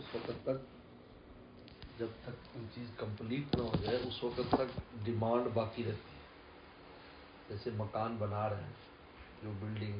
اس وقت تک جب تک کوئی چیز کمپلیٹ نہ ہو جائے اس وقت تک ڈیمانڈ باقی رہتی ہے. جیسے مکان بنا رہے ہیں, جو بلڈنگ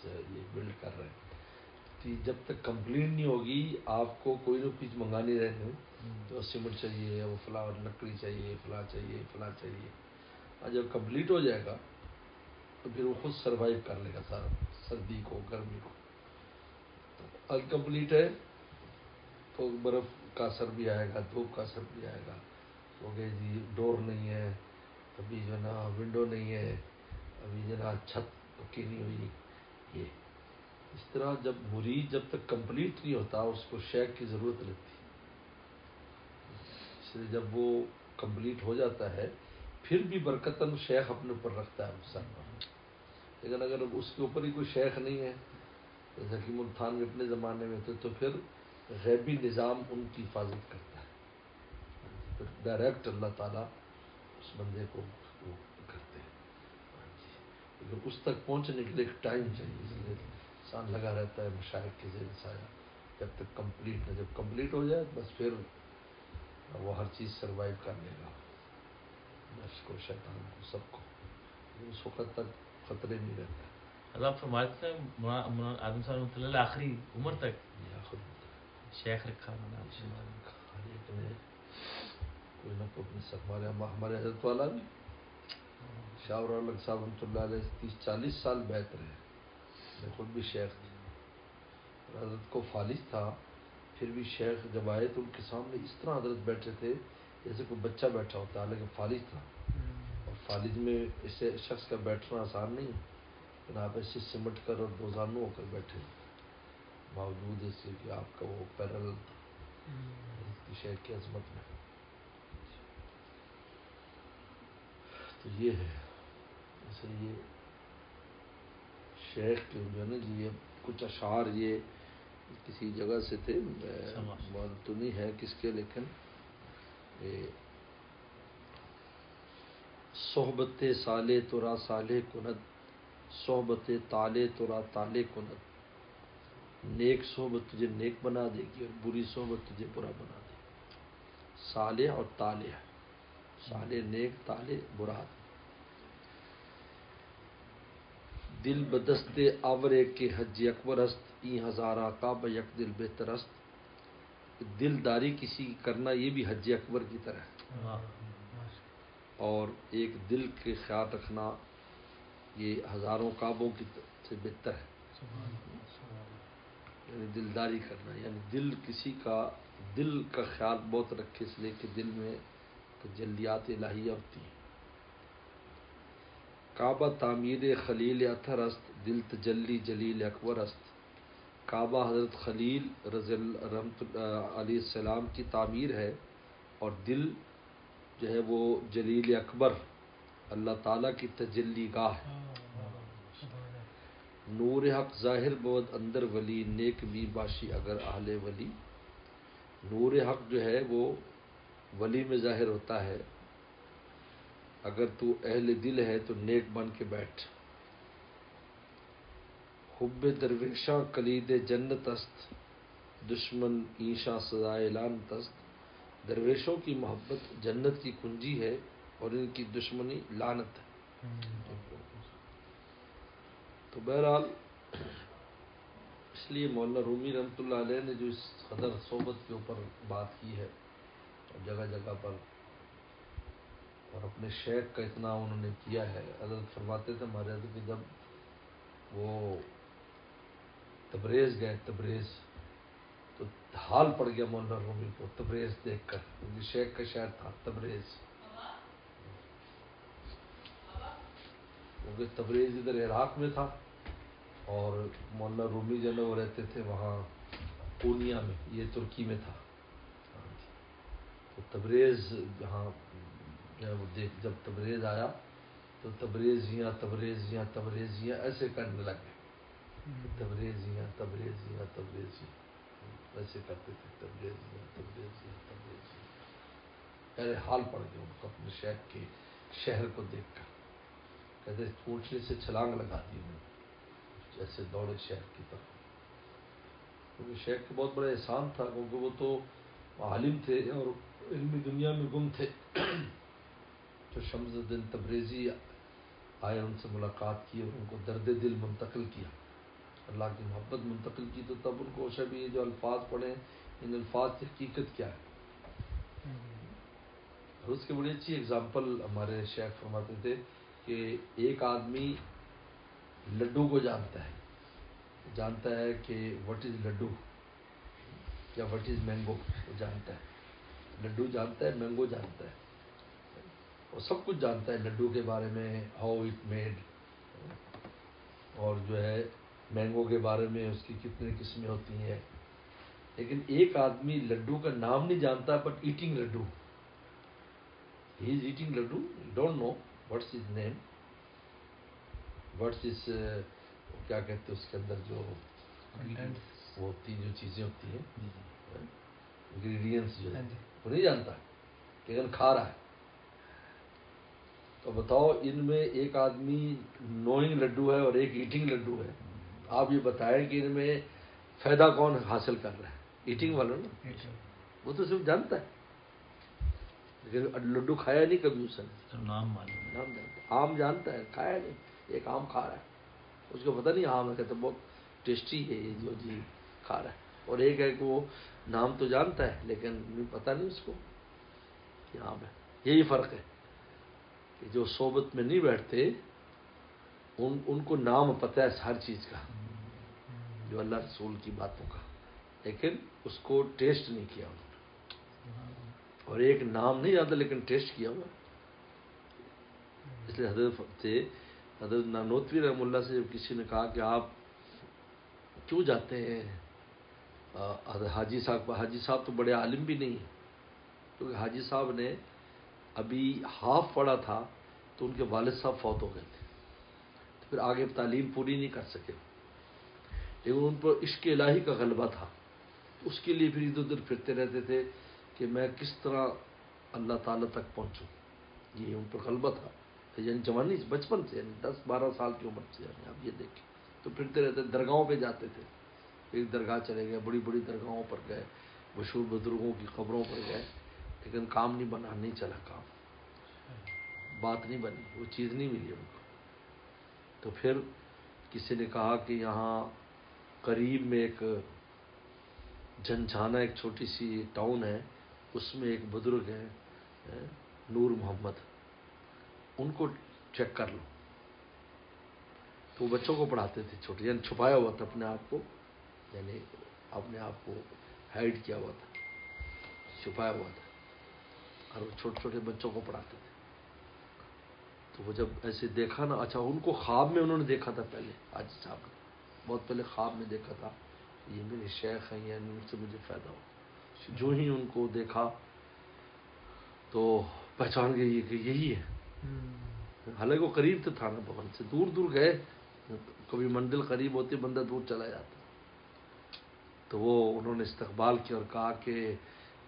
یہ بلڈ کر رہے ہیں, تو جب تک کمپلیٹ نہیں ہوگی آپ کو کوئی نہ کچھ منگانی رہنے, تو سیمنٹ چاہیے, وہ فلاں لکڑی چاہیے, فلاں چاہیے, فلاں چاہیے. اور جب کمپلیٹ ہو جائے گا تو پھر وہ خود سروائیو کر لے گا سارا, سردی کو, گرمی کو. انکمپلیٹ ہے تو برف کا اثر بھی آئے گا, دھوپ کا اثر بھی آئے گا. ہو گئے جی ڈور نہیں ہے, ابھی جو نا ونڈو نہیں ہے, ابھی جو نا چھت پکی نہیں ہوئی. یہ اس طرح جب مریض جب تک کمپلیٹ نہیں ہوتا اس کو شیخ کی ضرورت لگتی ہے. اس لیے جب وہ کمپلیٹ ہو جاتا ہے پھر بھی برکتاً شیخ اپنے اوپر رکھتا ہے سر پر. لیکن اگر اس کے اوپر ہی کوئی شیخ نہیں ہے, حکیم التھان کے اپنے زمانے میں تھے, تو پھر غیبی نظام ان کی حفاظت کرتا ہے. پھر ڈائریکٹ اللہ تعالیٰ اس بندے کو وہ کرتے ہیں. لیکن اس تک پہنچنے کے لیے ایک ٹائم چاہیے, اس لیے انسان لگا رہتا ہے مشائخ کے زیر سایہ جب تک کمپلیٹ نہ. جب کمپلیٹ ہو جائے بس پھر وہ ہر چیز سروائیو کر لے گا, نفس کو, شیطان کو, سب کو. اس وقت تک خطرے نہیں رہتا ہے. آپ فرماتے ہیں مولانا اعظم صاحب رحمۃ اللہ آخری عمر تک شیخ رکھا ہر ایک نے کوئی نہ کوئی اپنے. ہمارے حضرت والا بھی شاہ الگ صاحب رحمۃ اللہ علیہ 30-40 سال بیعت رہے, میں خود بھی شیخ تھے. حضرت کو فالج تھا, پھر بھی شیخ جب آئے تو ان کے سامنے اس طرح حضرت بیٹھے تھے جیسے کوئی بچہ بیٹھا ہوتا ہے, لیکن فالج تھا. اور فالج میں اسے شخص کا بیٹھنا آسان نہیں, لیکن آپ ایسے سمٹ کر اور دوزانو ہو کر بیٹھے, باوجود اس کے کہ آپ کا وہ پیرل حضرت کی شیخ کی عظمت میں. تو یہ ہے ایسے. یہ شیخ کے جو ہے نا جی, یہ کچھ اشعار یہ کسی جگہ سے تھے, معلوم تو نہیں ہے کس کے, لیکن صحبت سالے ترا سالے کند, صحبت تالے ترا تالے کند. نیک صحبت تجھے نیک بنا دے گی اور بری صحبت تجھے برا بنا دے گی. سالے اور تالے, سالے نیک, تالے برا. دل بدست آورے کے حج اکبر است, این ہزارہ کعبہ یک دل بہتر است. دل داری کسی کی کرنا یہ بھی حج اکبر کی طرح ہے, اور ایک دل کے خیال رکھنا یہ ہزاروں کعبوں کی سے بہتر ہے. یعنی دلداری کرنا, یعنی دل کسی کا, دل کا خیال بہت رکھے, اس لیے کہ دل میں تجلیات الہیہ ہوتی ہیں. کعبہ تعمیر خلیل اطہر است, دل تجلی جلیل اکبر است. کعبہ حضرت خلیل رضی اللہ علیہ السلام کی تعمیر ہے, اور دل جو ہے وہ جلیل اکبر اللہ تعالیٰ کی تجلی گاہ ہے. نور حق ظاہر بود اندر ولی, نیک بھی باشی اگر اہل ولی. نور حق جو ہے وہ ولی میں ظاہر ہوتا ہے, اگر تو اہل دل ہے تو نیک بن کے بیٹھ. حب درویشاں کلید جنت است, دشمن ایشاں سزائے لعنت است. درویشوں کی محبت جنت کی کنجی ہے, اور ان کی دشمنی لعنت ہے. تو بہرحال اس لیے مولانا رومی رحمۃ اللہ علیہ نے جو اس قدر صحبت کے اوپر بات کی ہے جگہ جگہ پر, اور اپنے شیخ کا اتنا انہوں نے کیا ہے. حضرت فرماتے تھے ہمارے حضرت کہ جب وہ تبریز گئے, تبریز تو حال پڑ گیا مولانا رومی کو تبریز دیکھ کر, کیونکہ شیخ کا شہر تھا تبریز. کیونکہ تبریز ادھر عراق میں تھا, اور مولانا رومی جو ہے وہ رہتے تھے وہاں پورنیا میں, یہ ترکی میں تھا. تو تبریز جہاں جب تبریز آیا تو تبریزیاں تبریزیاں تبریزیاں ایسے کرنے لگے, تبریزیاں تبریزیاں تبریزیاں ایسے کرتے تھے, تبریزیاں تبریزیاں تبریزیاں. پہلے حال پڑ گیا ان کو اپنے شیخ کے شہر کو دیکھ کر. کہتے اونٹنے سے چھلانگ لگا دی انہوں نے, جیسے دوڑے شہر کی طرف. کیونکہ شیخ کے بہت بڑا احسان تھا، کیونکہ وہ تو عالم تھے اور علمی دنیا میں گم تھے. تو شمس الدین تبریزی آئے، ان سے ملاقات کی اور ان کو درد دل منتقل کیا، اللہ کی محبت منتقل کی. تو تب ان کو شب یہ جو الفاظ پڑھیں، ان الفاظ کی حقیقت کیا ہے. اور اس کی بڑی اچھی اگزامپل ہمارے شیخ فرماتے تھے کہ ایک آدمی لڈو کو جانتا ہے کہ وٹ از لڈو یا وٹ از مینگو، وہ جانتا ہے. لڈو جانتا ہے، مینگو جانتا ہے، وہ سب کچھ جانتا ہے لڈو کے بارے میں، ہاؤ اٹ میڈ، اور جو ہے مینگو کے بارے میں اس کی کتنی قسمیں ہوتی ہیں. لیکن ایک آدمی لڈو کا نام نہیں جانتا، but eating laddu, he is eating laddu, don't know what's his name, what's is کیا کہتے ہیں اس کے اندر جو وہ ہوتی جو چیزیں ہوتی ہیں انگریڈینٹس، جو ہے وہ نہیں جانتا، لیکن کھا رہا ہے. تو بتاؤ ان میں ایک آدمی نوئنگ لڈو ہے اور ایک ایٹنگ لڈو ہے. آپ یہ بتائیں کہ ان میں فائدہ کون حاصل کر رہا ہے؟ ایٹنگ والا نا، وہ تو صرف جانتا ہے لیکن لڈو کھایا نہیں کبھی اس نے، نام معلوم ہے. نام جانتا، آم جانتا ہے، کھایا نہیں. ایک آم کھا رہا ہے، اس کو پتہ نہیں آم ہے، کہتے بہت ٹیسٹی ہے یہ جو جی کھا رہا ہے. اور ایک ہے کہ وہ نام تو جانتا ہے لیکن پتہ نہیں اس کو کہ آم ہے. یہی فرق ہے کہ جو صحبت میں نہیں بیٹھتے ان کو نام پتہ ہے ہر چیز کا، جو اللہ رسول کی باتوں کا، لیکن اس کو ٹیسٹ نہیں کیا انہوں نے. اور ایک نام نہیں جانتا لیکن ٹیسٹ کیا ہوا. اس لیے حضرت نانوتوی رحمہ اللہ سے جب کسی نے کہا کہ آپ کیوں جاتے ہیں حاجی صاحب تو بڑے عالم بھی نہیں ہیں، کیونکہ حاجی صاحب نے ابھی ہاف پڑھا تھا تو ان کے والد صاحب فوت ہو گئے تھے، تو پھر آگے تعلیم پوری نہیں کر سکے، لیکن ان پر عشق الہی کا غلبہ تھا. اس کے لیے پھر ادھر ادھر پھرتے رہتے تھے کہ میں کس طرح اللہ تعالیٰ تک پہنچوں. یہ ان پر غلبہ تھا، یعنی جوانی بچپن سے، یعنی 10-12 سال کی عمر سے، یعنی آپ یہ دیکھیں. تو پھرتے رہتے، درگاہوں پہ جاتے تھے. ایک درگاہ چلے گئے، بڑی بڑی درگاہوں پر گئے، مشہور بزرگوں کی قبروں پر گئے، لیکن کام نہیں بنا، نہیں چلا کام، بات نہیں بنی، وہ چیز نہیں ملی ان کو. تو پھر کسی نے کہا کہ یہاں قریب میں ایک جھنجھانا، ایک چھوٹی سی ٹاؤن ہے، اس میں ایک بزرگ ہیں نور محمد، ان کو چیک کر لو. تو وہ بچوں کو پڑھاتے تھے چھوٹے، یعنی چھپایا ہوا تھا اپنے آپ کو، یعنی اپنے آپ کو ہائڈ کیا ہوا تھا، چھپایا ہوا تھا، اور وہ چھوٹے چھوٹے بچوں کو پڑھاتے تھے. تو وہ جب ایسے دیکھا نا، اچھا ان کو خواب میں انہوں نے دیکھا تھا پہلے، حاجی صاحب نے بہت پہلے خواب میں دیکھا تھا یہ میرے شیخ ہیں، یعنی ان سے مجھے فائدہ ہو. جو ہی ان کو دیکھا تو پہچان گئی کہ یہی ہے. حالانکہ وہ قریب تھے تھانہ بھون سے، دور دور گئے، کبھی منزل قریب ہوتی بندہ دور چلا جاتا. تو وہ انہوں نے استقبال کیا اور کہا کہ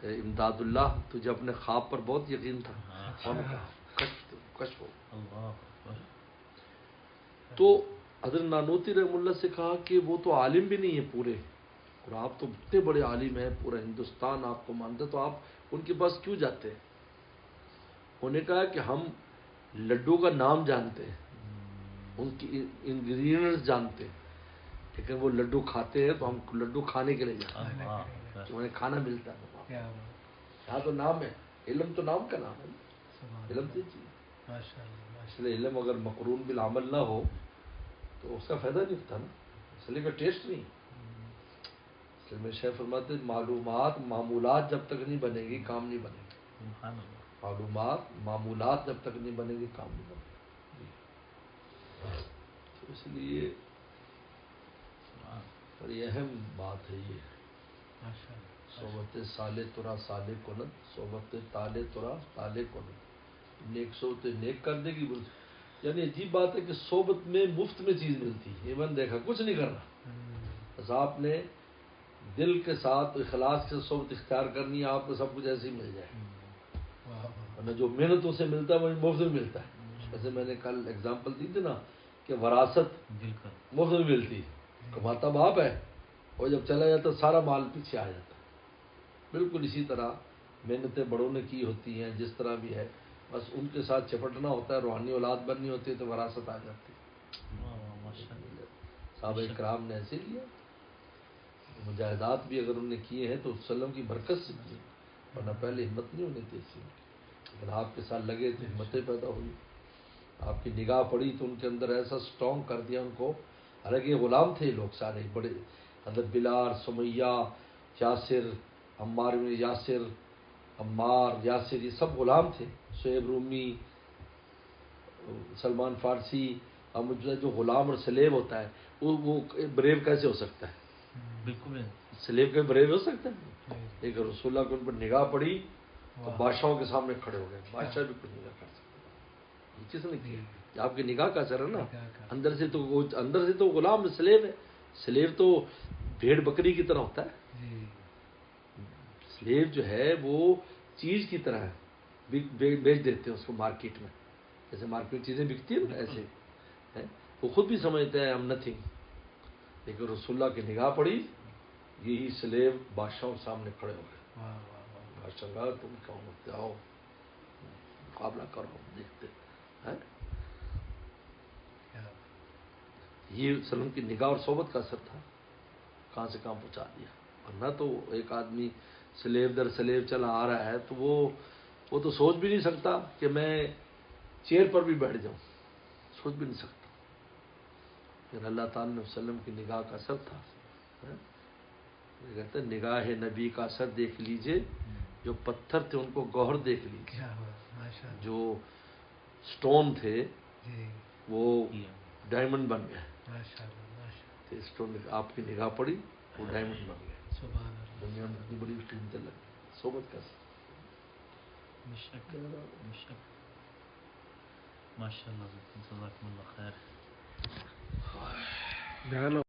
امداد اللہ، تجھے اپنے خواب پر بہت یقین تھا. انہوں نے کہا کشف ہو. تو حضرت نانوتوی رحمہ اللہ سے کہا کہ وہ تو عالم بھی نہیں ہے پورے، اور آپ تو اتنے بڑے عالم ہیں، پورا ہندوستان آپ کو مانتا، تو آپ ان کے پاس کیوں جاتے ہیں؟ انہوں نے کہا کہ ہم لڈو کا نام جانتے ہیں، ان کی انگریڈینٹس جانتے ہیں، لیکن وہ لڈو کھاتے ہیں تو ہم لڈو کھانے کے لیے جاتے ہیں کہ انہیں کھانا ملتا ہے. یہاں تو نام ہے، علم تو نام کا نام ہے، علم سے چیز. اس لیے علم اگر مقرون بالعمل نہ ہو تو اس کا فائدہ نہیں ہوتا نا، اس لیے کہ ٹیسٹ نہیں. اس لیے میں شیخ فرماتے معلومات معمولات جب تک نہیں بنے گی کام نہیں بنے گا. معلومات معمولات جب تک نہیں بنے گی کام نہیں بنے گا. تو اس لیے بڑی اہم بات ہے یہ. صحبت سالے ترا سالے کنت، صحبت تالے ترا تالے کنت. نیک صحبت نیک کر دے گی. یعنی عجیب بات ہے کہ صحبت میں مفت میں چیز ملتی ہے. ایون دیکھا کچھ نہیں کرنا، بس آپ نے دل کے ساتھ اخلاص سے صحبت اختیار کرنی ہے، آپ کو سب کچھ ایسے ہی مل جائے. ورنہ جو محنتوں سے ملتا ہے وہ مفت میں ملتا ہے. جیسے میں نے کل اگزامپل دی تھی نا کہ وراثت مفت میں ملتی، کماتا باپ ہے اور جب چلا جاتا سارا مال پیچھے آ جاتا. بالکل اسی طرح محنتیں بڑوں نے کی ہوتی ہیں جس طرح بھی ہے، بس ان کے ساتھ چپٹنا ہوتا ہے، روحانی اولاد بننی ہوتی ہے تو وراثت آ جاتی ہے. صحابہ کرام نے ایسے لیا، مجاہدات بھی اگر انہوں نے کیے ہیں تو وسلم کی برکت سے کیے، ورنہ پہلے ہمت نہیں ہونی تھی ایسی. لیکن آپ کے ساتھ لگے تو ہمتیں پیدا ہوئی، آپ کی نگاہ پڑی تو ان کے اندر ایسا سٹرونگ کر دیا ان کو. حالانکہ غلام تھے لوگ سارے بڑے، حضرت بلال، سمیہ، یاسر، عمار بن یاسر، عمار، یاسر، یہ سب غلام تھے. شعیب رومی، سلمان فارسی. اب مجھے جو غلام اور سلیب ہوتا ہے وہ بریو کیسے ہو سکتا ہے؟ بالکل سلیب کا بریو ہو سکتا ہے؟ لیکن رسول اللہ کو ان پر نگاہ پڑی تو بادشاہوں کے سامنے کھڑے ہو گئے. بادشاہ بھی کچھ نہیں کر سکتے. یہ کس نے کیا؟ آپ کی نگاہ کا اثر ہے نا. اندر سے تو غلام سلیب ہے. سلیب تو بھیڑ بکری کی طرح ہوتا ہے. سلیب جو ہے وہ چیز کی طرح ہے، بیچ دیتے ہیں اس کو مارکیٹ میں، جیسے مارکیٹ میں چیزیں بکتی ہیں نا ایسے ہے. وہ خود بھی سمجھتے ہیں ہم نتھنگ. لیکن رسول اللہ کی نگاہ پڑی، یہی سلیب بادشاہوں کے سامنے کھڑے ہو گئے. بادشاہ کہا تم کون ہوتے، آؤ مقابلہ کرو، دیکھتے ہیں. یہ وسلم کی نگاہ اور صحبت کا اثر تھا، کہاں سے کہاں پہنچا دیا. ورنہ تو ایک آدمی سلیب در سلیب چلا آ رہا ہے تو وہ تو سوچ بھی نہیں سکتا کہ میں چیئر پر بھی بیٹھ جاؤں، سوچ بھی نہیں سکتا. لیکن اللہ تعالیٰ نے وسلم کی نگاہ کا اثر تھا. کہتے ہیں نگاہ نبی کا اثر دیکھ لیجئے، جو پتھر تھے ان کو گوہر دیکھ لیجئے، جو سٹون تھے وہ ڈائمنڈ بن گئے. اسٹون آپ کی نگاہ پڑی وہ ڈائمنڈ بن گئے. دنیا میں اتنی بڑی قیمتیں لگی. صحبت کا ماشاء اللہ. جزاکم اللہ خیر.